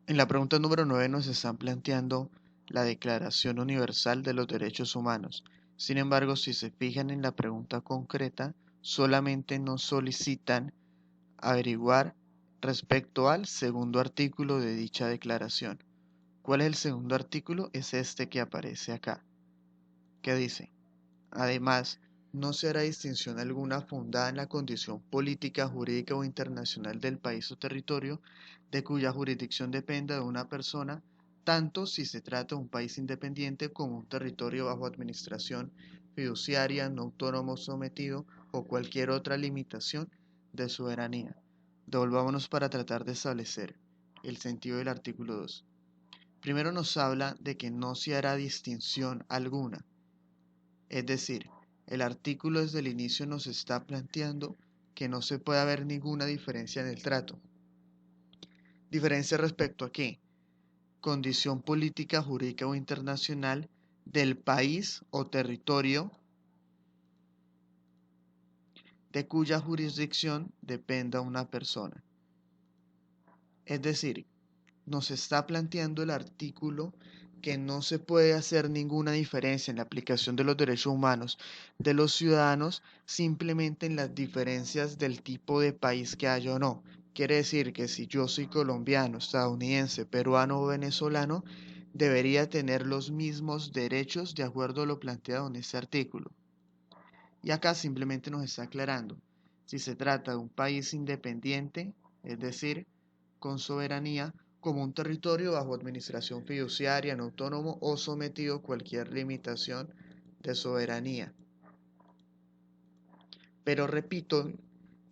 En la pregunta número 9 nos están planteando la Declaración Universal de los Derechos Humanos. Sin embargo, si se fijan en la pregunta concreta, solamente nos solicitan averiguar respecto al segundo artículo de dicha declaración. ¿Cuál es el segundo artículo? Es este que aparece acá, que dice: además, no se hará distinción alguna fundada en la condición política, jurídica o internacional del país o territorio de cuya jurisdicción dependa de una persona, tanto si se trata de un país independiente como un territorio bajo administración fiduciaria, no autónomo sometido o cualquier otra limitación de soberanía. Devolvámonos para tratar de establecer el sentido del artículo 2. Primero nos habla de que no se hará distinción alguna. Es decir, el artículo desde el inicio nos está planteando que no se puede haber ninguna diferencia en el trato. ¿Diferencia respecto a qué? Condición política, jurídica o internacional del país o territorio de cuya jurisdicción dependa una persona. Es decir, nos está planteando el artículo que no se puede hacer ninguna diferencia en la aplicación de los derechos humanos de los ciudadanos simplemente en las diferencias del tipo de país que haya o no. Quiere decir que si yo soy colombiano, estadounidense, peruano o venezolano, debería tener los mismos derechos de acuerdo a lo planteado en este artículo. Y acá simplemente nos está aclarando si se trata de un país independiente, es decir, con soberanía, como un territorio bajo administración fiduciaria, no autónomo o sometido a cualquier limitación de soberanía. Pero repito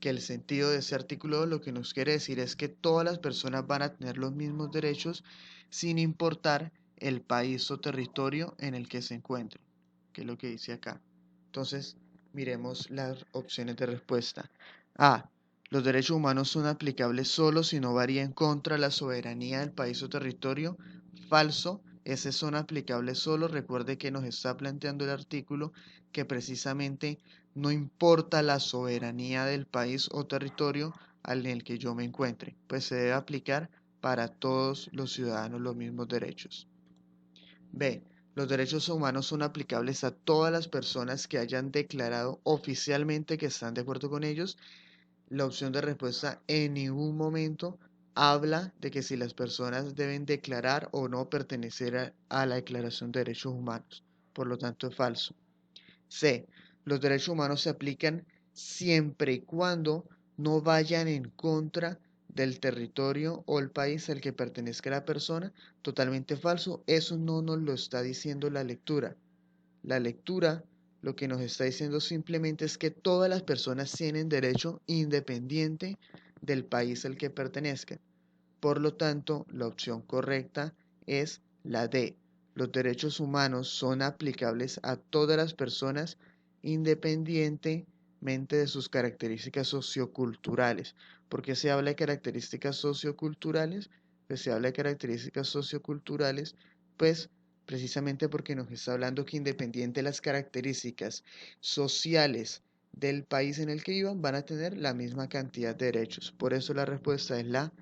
que el sentido de ese artículo lo que nos quiere decir es que todas las personas van a tener los mismos derechos sin importar el país o territorio en el que se encuentren, que es lo que dice acá. Entonces, miremos las opciones de respuesta. A. Los derechos humanos son aplicables solo si no varían contra la soberanía del país o territorio. Falso. Ese son aplicables solo. Recuerde que nos está planteando el artículo que precisamente no importa la soberanía del país o territorio en el que yo me encuentre, pues se debe aplicar para todos los ciudadanos los mismos derechos. B. Los derechos humanos son aplicables a todas las personas que hayan declarado oficialmente que están de acuerdo con ellos. La opción de respuesta en ningún momento habla de que si las personas deben declarar o no pertenecer a la Declaración de Derechos Humanos. Por lo tanto, es falso. C. Los derechos humanos se aplican siempre y cuando no vayan en contra del territorio o el país al que pertenezca la persona. Totalmente falso. Eso no nos lo está diciendo la lectura. La lectura lo que nos está diciendo simplemente es que todas las personas tienen derecho independiente del país al que pertenezcan. Por lo tanto, la opción correcta es la D. Los derechos humanos son aplicables a todas las personas independientemente de sus características socioculturales. ¿Por qué se habla de características socioculturales? Pues se habla de características socioculturales, pues precisamente porque nos está hablando que independiente de las características sociales del país en el que vivan, van a tener la misma cantidad de derechos. Por eso la respuesta es la